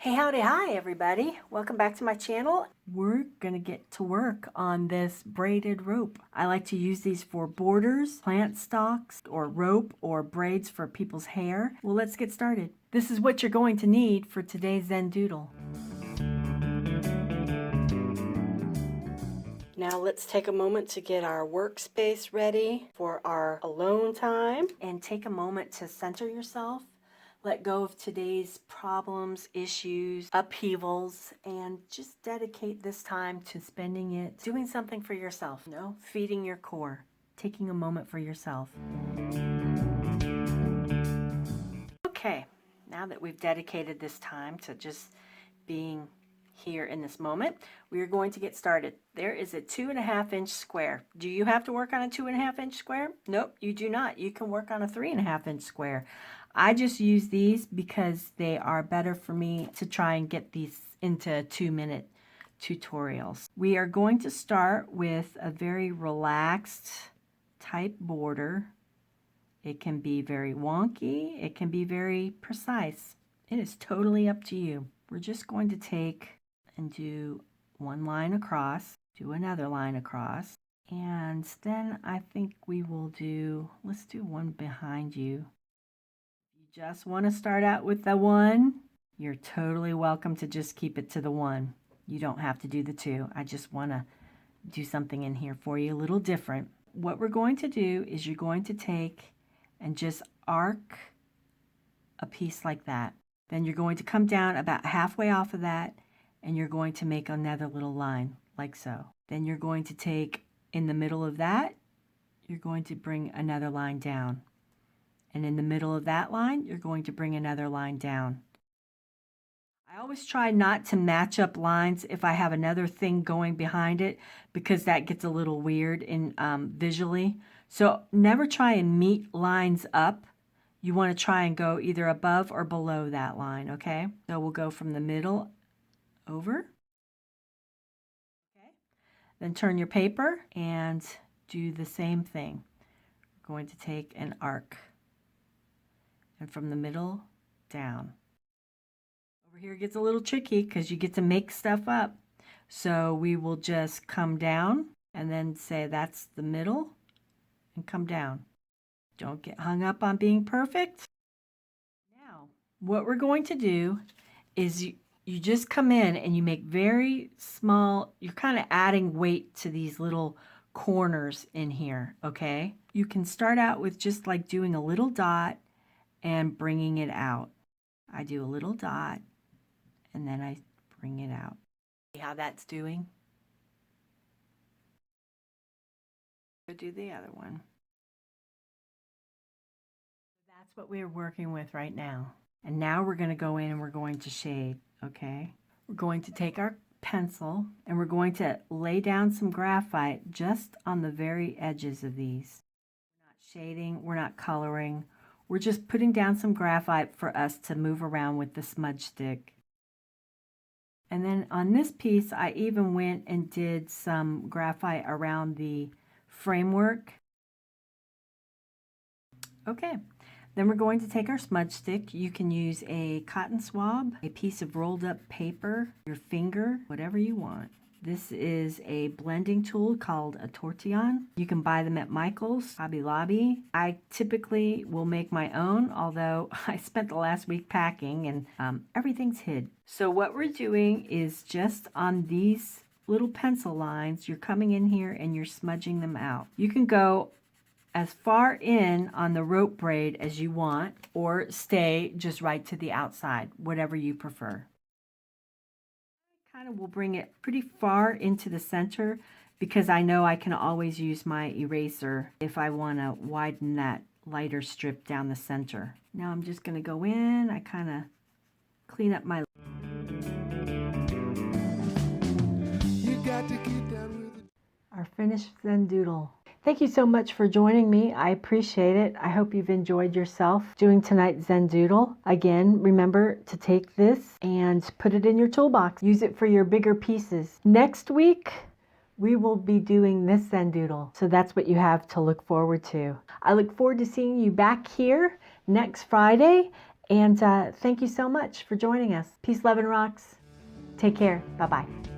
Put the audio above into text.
Hey, howdy, hi everybody. Welcome back to my channel. We're gonna get to work on this braided rope. I like to use these for borders, plant stalks, or rope, or braids for people's hair. Well, let's get started. This is what you're going to need for today's Zen Doodle. Now let's take a moment to get our workspace ready for our alone time, and take a moment to center yourself. Let go of today's problems, issues, upheavals, and just dedicate this time to spending it doing something for yourself, feeding your core, taking a moment for yourself. Okay, now that we've dedicated this time to just being here in this moment, we are going to get started. There is a 2.5 inch square. Do you have to work on a 2.5 inch square? Nope, you do not. You can work on a 3.5 inch square. I just use these because they are better for me to try and get these into 2-minute tutorials. We are going to start with a very relaxed type border. It can be very wonky. It can be very precise. It is totally up to you. We're just going to take and do one line across, do another line across, and then I think we will do, let's do one behind you. You just want to start out with the one, you're totally welcome to just keep it to the one. You don't have to do the two. I just want to do something in here for you a little different. What we're going to do is you're going to take and just arc a piece like that. Then you're going to come down about halfway off of that, and you're going to make another little line like so. Then you're going to take in the middle of that, you're going to bring another line down. And in the middle of that line, you're going to bring another line down. I always try not to match up lines if I have another thing going behind it, because that gets a little weird in visually. So never try and meet lines up. You want to try and go either above or below that line, okay? So we'll go from the middle over. Okay. Then turn your paper and do the same thing. We're going to take an arc, and from the middle down. Over here it gets a little tricky because you get to make stuff up. So we will just come down and then say that's the middle and come down. Don't get hung up on being perfect. Now, what we're going to do is you just come in and you make very small, you're kind of adding weight to these little corners in here, okay? You can start out with just like doing a little dot and bringing it out. I do a little dot and then I bring it out. See how that's doing? Go do the other one. That's what we're working with right now. And now we're going to go in and we're going to shade, okay? We're going to take our pencil and we're going to lay down some graphite just on the very edges of these. We're not shading, we're not coloring. We're just putting down some graphite for us to move around with the smudge stick. And then on this piece, I even went and did some graphite around the framework. Okay. Then we're going to take our smudge stick. You can use a cotton swab, a piece of rolled up paper, your finger, whatever you want. This is a blending tool called a tortillon. You can buy them at Michael's, Hobby Lobby. I typically will make my own, although I spent the last week packing and everything's hid. So what we're doing is just on these little pencil lines, you're coming in here and you're smudging them out. You can go as far in on the rope braid as you want, or stay just right to the outside, whatever you prefer. I kind of will bring it pretty far into the center because I know I can always use my eraser if I want to widen that lighter strip down the center. Now I'm just going to go in, I kind of clean up my... Our finished Zen Doodle. Thank you so much for joining me. I appreciate it. I hope you've enjoyed yourself doing tonight's Zen Doodle. Again, remember to take this and put it in your toolbox. Use it for your bigger pieces. Next week, we will be doing this Zen Doodle. So that's what you have to look forward to. I look forward to seeing you back here next Friday. And thank you so much for joining us. Peace, love, and rocks. Take care. Bye-bye.